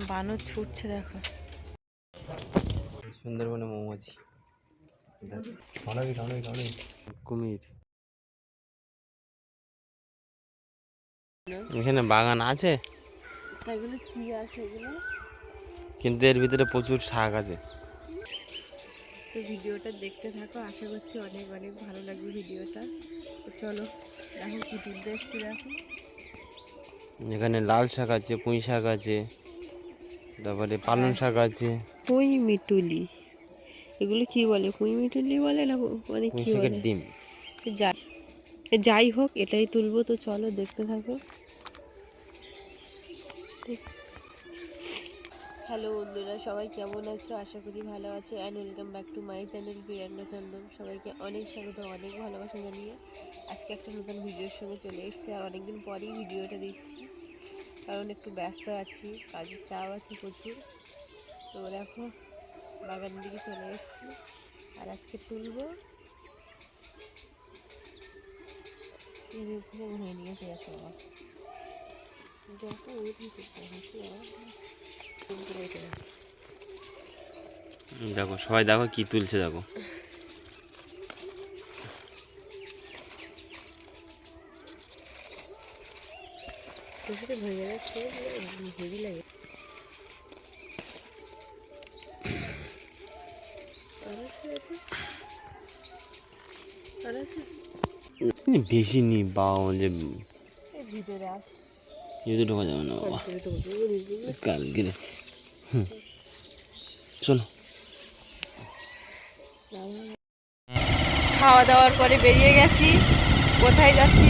বানর ছুটছে দেখো। সুন্দরবনে মৌমাছি, অনেক অনেক অনেক কুমির। এখানে বাগান আছে, এগুলো কি আছে এগুলো? কিন্তু এর ভিতরে প্রচুর শাক আছে। তো ভিডিওটা দেখতে থাকো, আশা করছি অনেক অনেক ভালো লাগবে ভিডিওটা। তো চলো দেখো কি তুলতে এসছি দেখো। এখানে লাল শাক আছে, পুঁই শাক আছে, তারপরে পালং শাক আছে। পুঁই মিটুলি, এগুলো কি বলে? পুঁই মিটুলি বলে না মানে পুঁই কি শাকের বলে? ডিম। যাই যাই হোক, এটাই তুলবো। তো চলো দেখতে থাকো। হ্যালো বন্ধুরা, সবাই কেমন আছো? আশা করি ভালো আছো। And welcome back to my channel Priyanka Chandan. সবাইকে অনেক স্বাগত, অনেক ভালোবাসা জানিয়ে আজকে একটা নতুন ভিডিওর সঙ্গে চলে এসেছি। আর অনেকদিন পরেই ভিডিওটা দিচ্ছি, কারণ একটু ব্যস্ত আছি, কাজের চাপ আছে প্রচুর। তো দেখো বাগানের দিকে চলে এসেছি, আর আজকে তুলবো। ঘুরে নিয়েছে দেখো আবার, দেখো ওই দিকে দেখো সবাই, দেখো কি তুলছে দেখো। হেভি লাগে। বেশি নি বা যে ভিতরে আস, যেতে ঢোকা যাবে না বাবা, কাল গেলে। চলো। খাওয়া দাওয়ার পরে বেরিয়ে গেছি। কোথায় যাচ্ছি,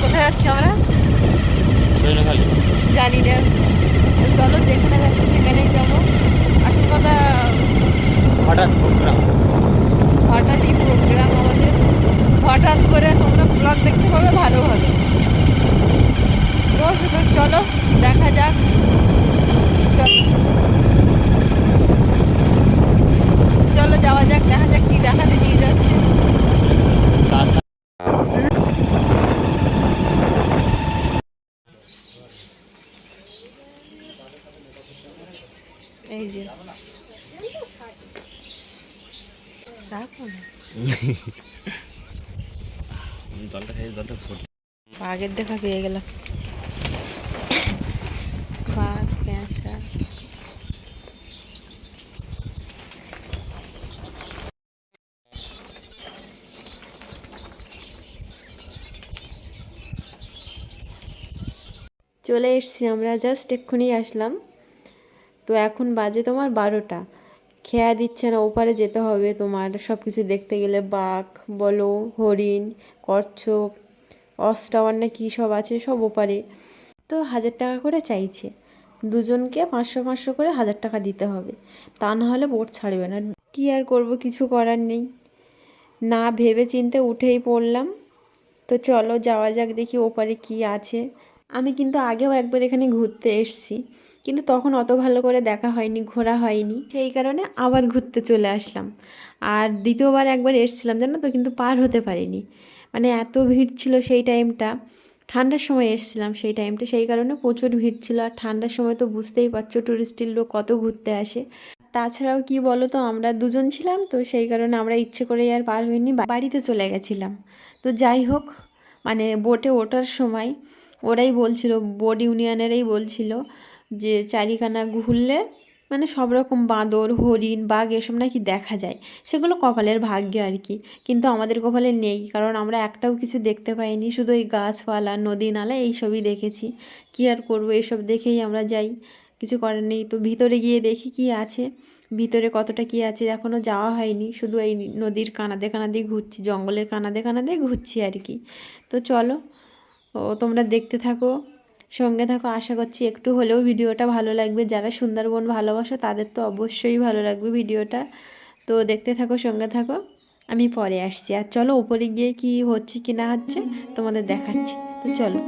কোথায় যাচ্ছি আমরা জানি না। তো চলো যেখানে যাচ্ছি সেখানেই যাবো। আসল কথা, হঠাৎই প্রোগ্রাম আমাদের। হঠাৎ করে তোমরা ব্লগ দেখতে পাবে ভালো ভালো। তো চলো দেখা যাক। চলো যাওয়া যাক, দেখা যাক কি দেখাতে নিয়ে যাচ্ছে। এই যে বাঘের দেখা পেয়ে গেলাম। বাঘ, পেঁচা। চলে এসছি আমরা, জাস্ট এক্ষুনি আসলাম। তো এখন বাজে তোমার 12টা। খেয়া দিচ্ছে না, ওপারে যেতে হবে তোমার সব কিছু দেখতে গেলে। বাঘ বলো, হরিণ, কচ্ছপ, অস্টাওয়ার না কী সব আছে, সব ওপারে। তো 1000 টাকা করে চাইছে, দুজনকে 500 500 করে 1000 টাকা দিতে হবে, তা না হলে বোট ছাড়বে না। কি আর করব, কিছু করার নেই, না ভেবে চিন্তে উঠেই পড়লাম। তো চলো যাওয়া যাক, দেখি ওপারে কি আছে। আমি কিন্তু আগেও একবার এখানে ঘুরতে এসেছি, কিন্তু তখন অত ভালো করে দেখা হয়নি, ঘোরা হয়নি, সেই কারণে আবার ঘুরতে চলে আসলাম। আর দ্বিতীয়বার একবার এসেছিলাম জানো তো, কিন্তু পার হতে পারিনি, মানে এত ভিড় ছিল সেই টাইমটা। ঠান্ডার সময় এসেছিলাম সেই টাইমটা, সেই কারণে প্রচুর ভিড় ছিল। আর ঠান্ডার সময় তো বুঝতেই পারছো টুরিস্টের লোক কত ঘুরতে আসে। তাছাড়াও কি বলো তো, আমরা দুজন ছিলাম তো, সেই কারণে আমরা ইচ্ছে করেই আর পার হইনি, বাড়িতে চলে গেছিলাম। তো যাই হোক, মানে বোটে ওঠার সময় ওরাই বলছিল, বোট ইউনিয়নেরই বলছিল যে চারিখানা ঘুরলে মানে সব রকম বাঁদর, হরিণ, বাঘ এসব নাকি দেখা যায়। সেগুলো কপালের ভাগ্যে আর কি, কিন্তু আমাদের কপালে নেই, কারণ আমরা একটাও কিছু দেখতে পাইনি, শুধু এই গাছপালা, নদী নালা এইসবই দেখেছি। কী আর করবো, এইসব দেখেই আমরা যাই, কিছু করার নেই। তো ভিতরে গিয়ে দেখি কি আছে, ভিতরে কতটা কি আছে এখনও যাওয়া হয়নি, শুধু এই নদীর কানাদে কানাদে ঘুরছি, জঙ্গলের কানাদে কানাদে ঘুরছি আর কি। তো চলো, ও তোমরা দেখতে থাকো, সঙ্গে থাকো। আশা করছি একটু হলেও ভিডিওটা ভালো লাগবে। যারা সুন্দরবন ভালোবাসো তাদের তো অবশ্যই ভালো লাগবে ভিডিওটা। তো দেখতে থাকো, সঙ্গে থাকো, আমি পরে আসছি। আর চলো উপরে গিয়ে কি হচ্ছে কি না হচ্ছে তোমাদের দেখাচ্ছি। তো চলো।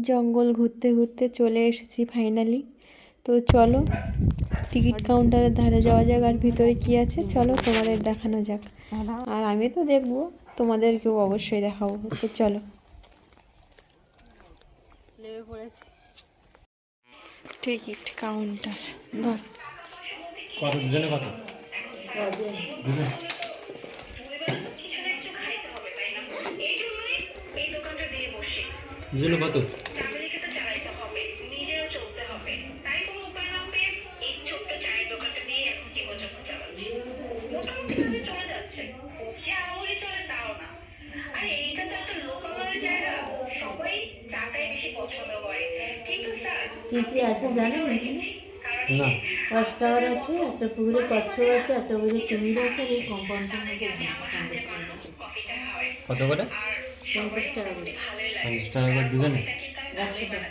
জঙ্গল ঘুরতে ঘুরতে চলে এসেছি ফাইনালি। তো চলো টিকিট কাউন্টারের ধারে যাওয়া যাক, আর ভিতরে কি আছে চলো তোমাদের দেখানো যাক। আর আমি তো দেখবো, তোমাদেরকেও অবশ্যই দেখাবো। তো চলো। লেগে পড়েছি টিকিট কাউন্টার। ধর কত দুজনে কত? দুজনে কত? কি কি আছে জানেন নাকি? না। ওয়াচ টাওয়ার আছে, একটা পুকুরে কচ্ছপ আছে, একটা পুকুরে কুমির আছে, আর এই কম্পাউন্ডের মধ্যে 50 টাকা। কত করে? 50 টাকা করে। 50 টাকা করে দুজনে? 100 টাকা।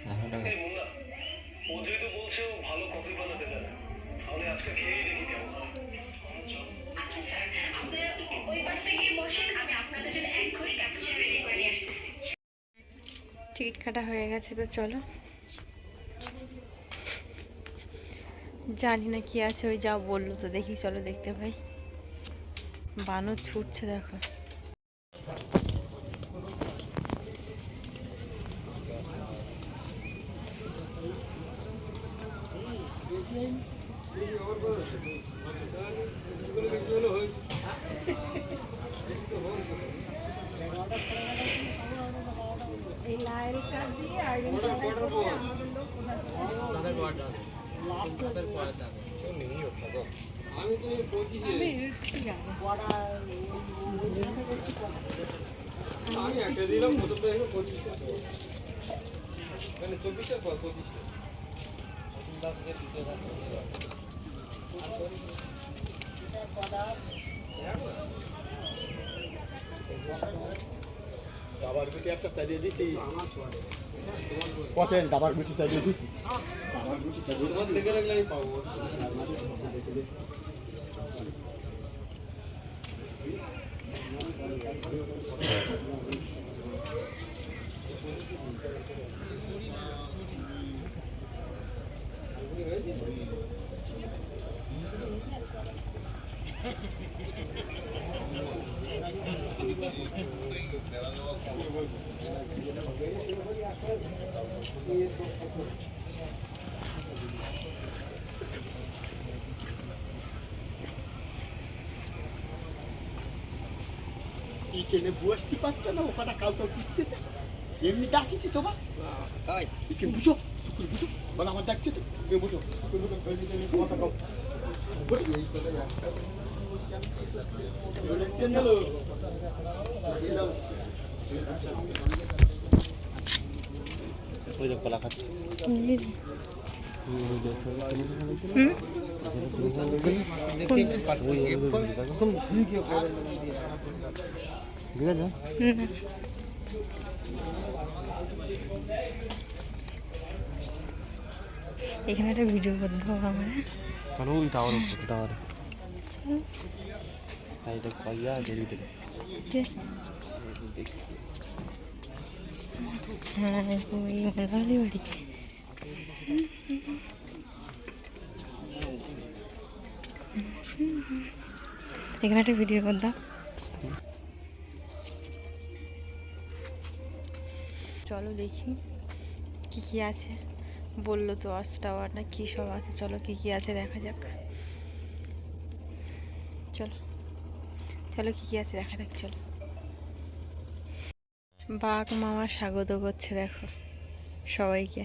100 টাকা। ও যেহেতু বলছে ও ভালো কফি বানাতে জানে, তাহলে আজকে খেয়েই দেখি কেমন হয়। আচ্ছা স্যার, আপনারা ওই পাশে গিয়ে বসেন, আমি আপনাদের জন্য এক ঘড়ি ক্যাপুচিনো রেডি করে নিয়ে আসতেছি। টিকিট কাটা হয়ে গেছে, তো চলো। জানি না কি আছে, ওই যা বললো তো দেখি, চলো দেখতে পাই। বানর ছুটছে দেখো। আমি একটা দিলাম, প্রথমটা দেখো 25 টাকা, মানে 24 টাকা 25 টাকা। দাবার গুটি একটা চালিয়ে দিচ্ছি, পচেন দাবার গুটি চালিয়ে দিচ্ছি, দাবার গুটি চালিয়ে তোমার দেখে রাখলে আমি পাবো। এখানে বসতে পারছো না, ওখানে কাউকে দিতেছে, এমনি ডাকিছি তোমার এখানে বুঝো, বুঝো বলে আমার ডাকতেছে, বুঝো কথা কম ওই যে কলা খাচ্ছে। ঠিক আছে। এখানে একটা ভিডিও করতে হবে আমার। কারণ ওই টাওয়ার উপরে টাওয়ারে তাই এটা পাইয়া দেরি থেকে হ্যাঁ, ওই মোলালি বাড়ি। এখানে একটা ভিডিও করতাম। চলো দেখি কি কি আছে। বললো তো ওয়াচ টাওয়ার না কি সব আছে, চলো কি কি আছে দেখা যাক। চলো চলো কি কি আছে দেখা যাক, চলো। বাঘ মামা স্বাগত করছে দেখো সবাইকে।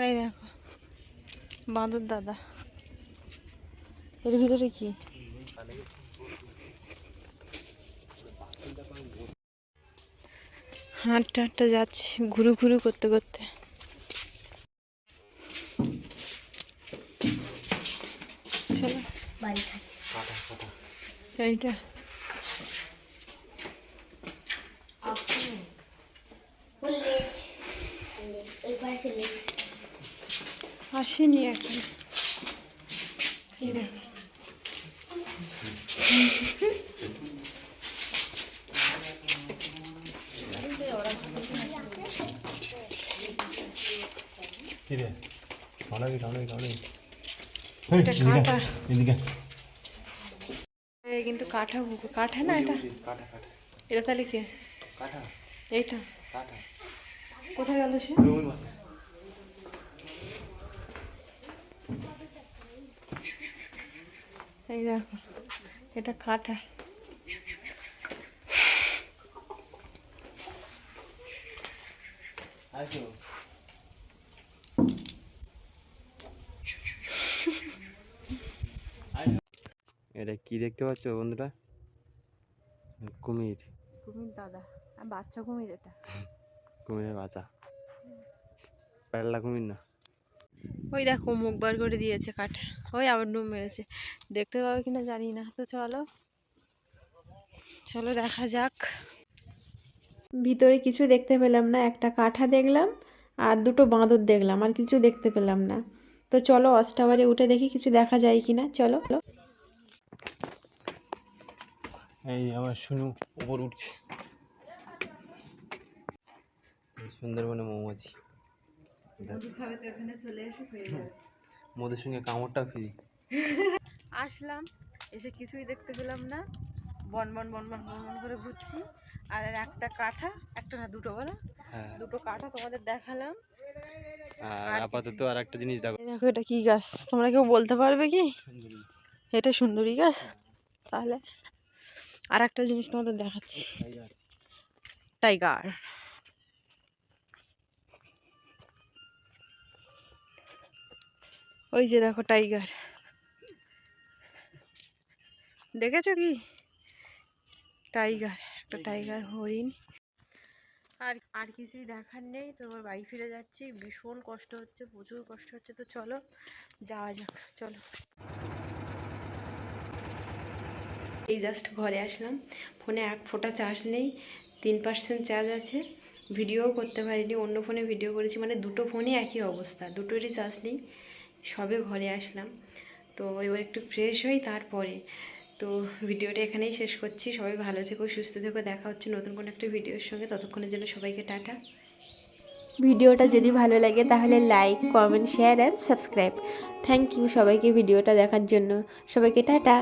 এই দেখো বাঁদর দাদা, এর ভিতরে কি? হাঁটতে হাঁটতে যাচ্ছি ঘুরু ঘুরু করতে করতে। চলো বাড়ি খাচ্ছি। এইটা আসেনি এখন। এই দেখো কি রে অনেক এটা কাঁটা এদিকে কিন্তু কাঁটা কাঁটা না এটা কাটা এটা তাহলে কে কাটা এইটা কাটা কোথায় গেল সে এই দেখো এটা কাঁটা আসো এটা কি দেখতে পাচ্ছ বন্ধুরা? কুমির। কুমির দাদা আর বাচ্চা কুমির এটা কুমিরের বাচ্চা, প্যারলা কুমির না। ওই দেখো মুখ বার করে দিয়েছে কাঠা, ওই আবার ডুব মেরেছে, দেখতে পাবে কিনা জানি না। তো চলো চলো দেখা যাক। ভিতরে কিছু দেখতে পেলাম না, একটা কাঠা দেখলাম আর দুটো বাঁদর দেখলাম, আর কিছু দেখতে পেলাম না। তো চলো অস্টাবারে উঠে দেখি কিছু দেখা যায় কিনা। চলো এই আমার শুনু উপর উঠছে। সুন্দরবনে মৌমাছি, মধুর সঙ্গে কামড়টা ফ্রি। আসলাম, এসে কিছুই দেখতে পেলাম না, বন বন বন বন বন বন করে ঘুরছি। আর একটা কাঠা, একটা না দুটো বলো, হ্যাঁ দুটো কাঠা তোমাদের দেখালাম। আর আপাতত আর একটা জিনিস দেখো, এই দেখো এটা কি গাছ, তোমরা কেউ বলতে পারবে কি? এটা সুন্দরী গাছ। তাহলে আর একটা জিনিস তোমাদের দেখাচ্ছি, টাইগার। ওই যে দেখো টাইগার, দেখেছো কি? টাইগার, একটা টাইগার হরিণ। আর আর কিছুই দেখার নেই, তো আমার বাড়ি ফিরে যাচ্ছি। ভীষণ কষ্ট হচ্ছে, প্রচুর কষ্ট হচ্ছে। তো চলো যাওয়া যাক, চলো। এই জাস্ট ঘরে আসলাম, ফোনে এক ফোঁটা চার্জ নেই, 3% চার্জ আছে। ভিডিও করতে পারিনি, অন্য ফোনে ভিডিও করেছি, মানে দুটো ফোনই একই অবস্থা, দুটোরই চার্জ নেই। সবে ঘরে আসলাম, তো এবার একটু ফ্রেশ হই তারপরে। তো ভিডিওটা এখানেই শেষ করছি। সবাই ভালো থেকো, সুস্থ থেকো, দেখা হচ্ছে নতুন কোনো একটা ভিডিওর সঙ্গে। ততক্ষণের জন্য সবাইকে টাটা। ভিডিওটা যদি ভালো লাগে তাহলে like, comment, share and subscribe. Thank you সবাইকে ভিডিওটা দেখার জন্য। সবাইকে টাটা।